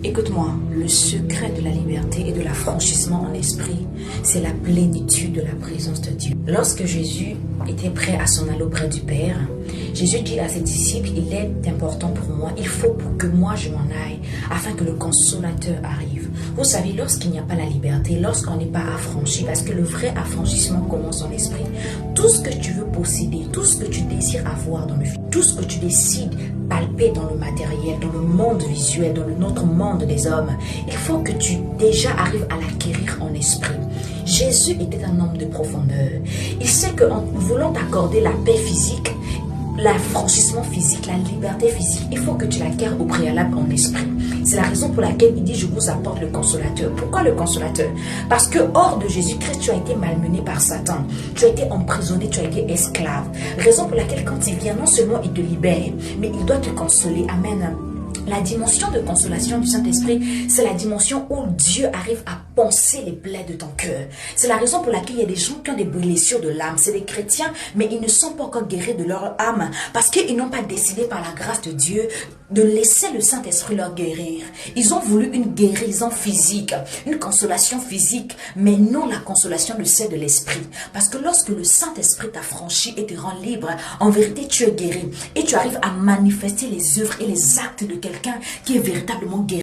Écoute-moi, le secret de la liberté et de l'affranchissement en esprit, c'est la plénitude de la présence de Dieu. Lorsque Jésus était prêt à s'en aller auprès du Père, Jésus dit à ses disciples, il est important pour moi, il faut que moi je m'en aille, afin que le consolateur arrive. Vous savez, lorsqu'il n'y a pas la liberté, lorsqu'on n'est pas affranchi, parce que le vrai affranchissement commence en esprit, tout ce que tu veux posséder, tout ce que tu désires avoir dans le vie, tout ce que tu décides palper dans le matériel, dans le monde visuel, dans notre monde des hommes, il faut que tu déjà arrives à l'acquérir en esprit. Jésus était un homme de profondeur. Il sait qu'en voulant t'accorder la paix physique, l'affranchissement physique, la liberté physique, il faut que tu l'acquières au préalable en esprit. C'est la raison pour laquelle il dit, je vous apporte le consolateur. Pourquoi le consolateur? Parce que hors de Jésus-Christ, tu as été malmené par Satan. Tu as été emprisonné, tu as été esclave. Raison pour laquelle quand il vient, non seulement il te libère, mais il doit te consoler. Amen. La dimension de consolation du Saint-Esprit, c'est la dimension où Dieu arrive à penser les plaies de ton cœur. C'est la raison pour laquelle il y a des gens qui ont des blessures de l'âme. C'est des chrétiens, mais ils ne sont pas encore guéris de leur âme parce qu'ils n'ont pas décidé par la grâce de Dieu de laisser le Saint-Esprit leur guérir. Ils ont voulu une guérison physique, une consolation physique, mais non la consolation de celle de l'Esprit. Parce que lorsque le Saint-Esprit t'affranchit et te rend libre, en vérité tu es guéri et tu arrives à manifester les œuvres et les actes de quelqu'un qui est véritablement guéri.